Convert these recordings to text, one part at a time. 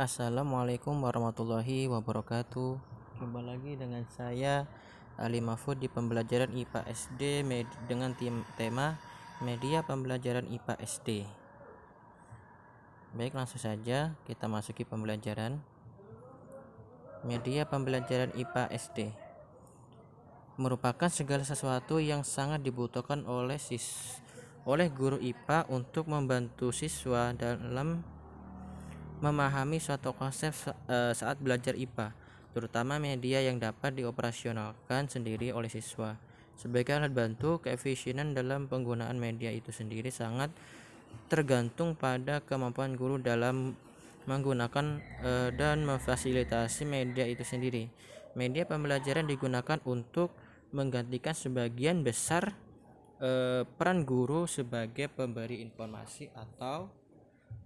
Assalamualaikum warahmatullahi wabarakatuh. Jumpa lagi dengan saya Ali Mahfud di pembelajaran IPA SD dengan tema media pembelajaran IPA SD. Baik, langsung saja kita masuki pembelajaran. Media pembelajaran IPA SD merupakan segala sesuatu yang sangat dibutuhkan oleh guru IPA untuk membantu siswa dalam memahami suatu konsep saat belajar IPA, terutama media yang dapat dioperasionalkan sendiri oleh siswa. Sebagai alat bantu, keefisienan dalam penggunaan media itu sendiri sangat tergantung pada kemampuan guru dalam menggunakan dan memfasilitasi media itu sendiri. Media pembelajaran digunakan untuk menggantikan sebagian besar peran guru sebagai pemberi informasi atau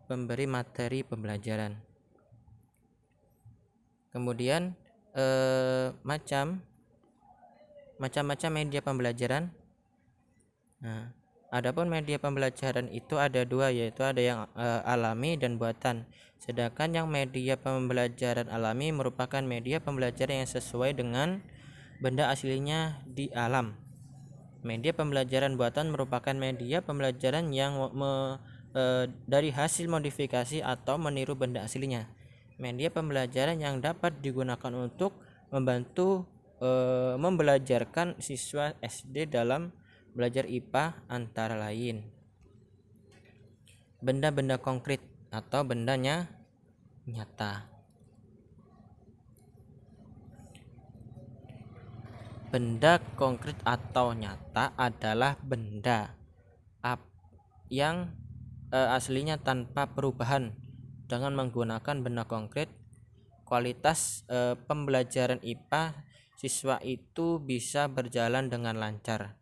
pemberi materi pembelajaran. Kemudian macam-macam media pembelajaran. Nah, adapun media pembelajaran itu ada dua, yaitu ada yang alami dan buatan. Sedangkan yang media pembelajaran alami merupakan media pembelajaran yang sesuai dengan benda aslinya di alam. Media pembelajaran buatan merupakan media pembelajaran yang dari hasil modifikasi atau meniru benda aslinya. Media pembelajaran yang dapat digunakan untuk membantu membelajarkan siswa SD dalam belajar IPA antara lain benda-benda konkret atau bendanya nyata. Benda konkret atau nyata adalah benda yang aslinya tanpa perubahan. Dengan menggunakan benda konkret, kualitas pembelajaran IPA siswa itu bisa berjalan dengan lancar.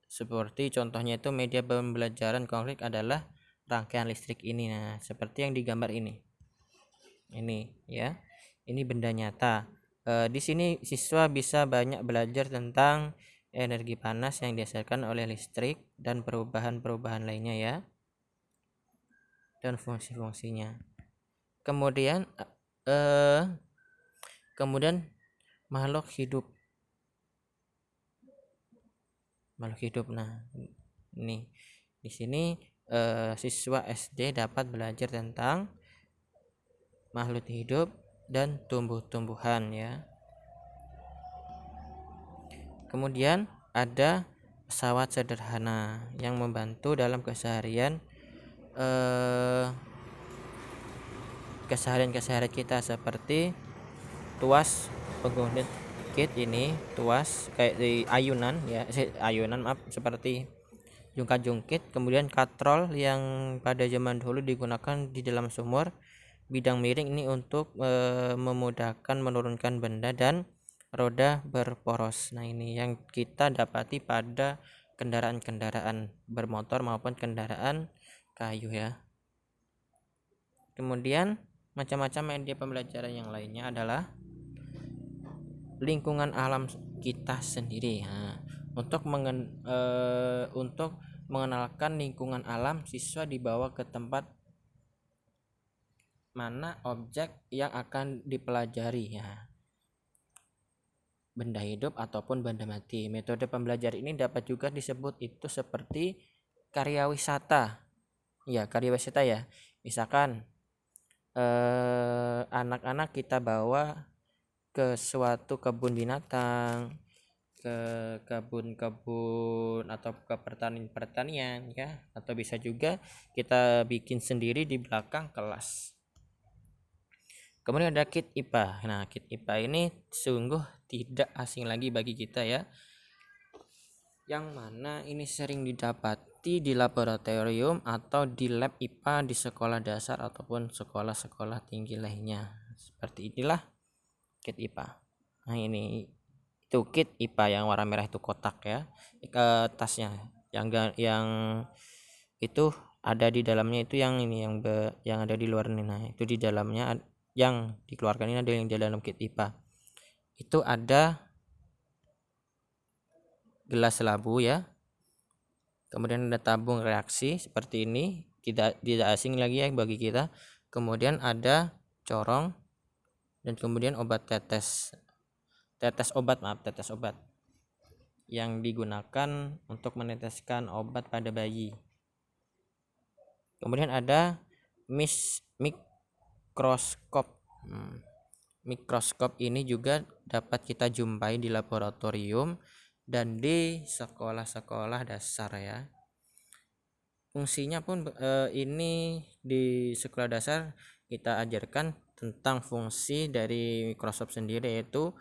Seperti contohnya itu media pembelajaran konkret adalah rangkaian listrik ini. Nah, seperti yang digambar ini. Ini ya. Ini benda nyata. Di sini siswa bisa banyak belajar tentang energi panas yang dihasilkan oleh listrik dan perubahan-perubahan lainnya ya, dan fungsi-fungsinya. Kemudian makhluk hidup. Nah, ini di sini siswa SD dapat belajar tentang makhluk hidup dan tumbuh-tumbuhan ya. Kemudian ada pesawat sederhana yang membantu dalam keseharian kita, seperti tuas pengguna kit ini, tuas kayak di ayunan ya, seperti jungkat-jungkit. Kemudian katrol yang pada zaman dulu digunakan di dalam sumur, bidang miring ini untuk memudahkan menurunkan benda, dan roda berporos. Nah, ini yang kita dapati pada kendaraan-kendaraan bermotor maupun kendaraan kayu ya. Kemudian macam-macam media pembelajaran yang lainnya adalah lingkungan alam kita sendiri. Nah, untuk mengenalkan lingkungan alam, siswa dibawa ke tempat mana objek yang akan dipelajari ya, benda hidup ataupun benda mati. Metode pembelajaran ini dapat juga disebut itu seperti karya wisata ya. Misalkan anak-anak kita bawa ke suatu kebun binatang, ke kebun-kebun atau ke pertanian ya, atau bisa juga kita bikin sendiri di belakang kelas. Kemudian ada kit IPA. Nah, kit IPA ini sungguh tidak asing lagi bagi kita ya, yang mana ini sering didapati di laboratorium atau di lab IPA di sekolah dasar ataupun sekolah-sekolah tinggi lainnya. Seperti inilah kit IPA. Nah, ini itu kit IPA yang warna merah itu kotak ya, tasnya yang itu ada di dalamnya itu yang ini yang ada di luar ini. Nah, itu di dalamnya yang dikeluarkan ini ada yang di dalam kit IPA. Itu ada gelas labu ya. Kemudian ada tabung reaksi seperti ini, tidak asing lagi ya bagi kita. Kemudian ada corong, dan kemudian obat tetes obat yang digunakan untuk meneteskan obat pada bayi. Kemudian ada mikroskop. Mikroskop ini juga dapat kita jumpai di laboratorium dan di sekolah-sekolah dasar ya. Fungsinya pun ini di sekolah dasar kita ajarkan tentang fungsi dari mikroskop sendiri, yaitu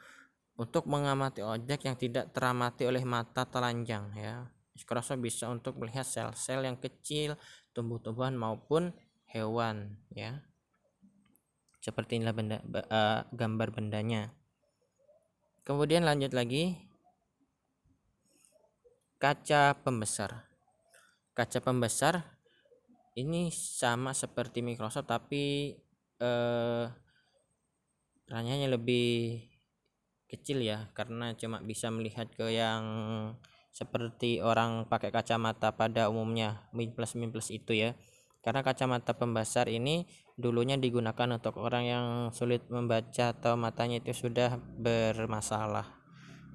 untuk mengamati objek yang tidak teramati oleh mata telanjang ya. Mikroskop bisa untuk melihat sel-sel yang kecil, tumbuh-tumbuhan maupun hewan ya. Seperti inilah gambar bendanya. Kemudian lanjut lagi, kaca pembesar. Kaca pembesar ini sama seperti mikroskop, tapi ranjangnya lebih kecil ya, karena cuma bisa melihat ke yang seperti orang pakai kacamata pada umumnya, minus itu ya. Karena kacamata pembesar ini dulunya digunakan untuk orang yang sulit membaca atau matanya itu sudah bermasalah.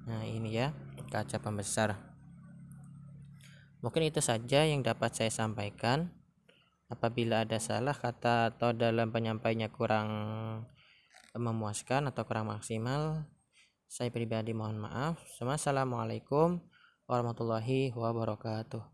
Nah ini ya kaca pembesar. Mungkin itu saja yang dapat saya sampaikan. Apabila ada salah kata atau dalam penyampaiannya kurang memuaskan atau kurang maksimal, saya pribadi mohon maaf. Assalamualaikum warahmatullahi wabarakatuh.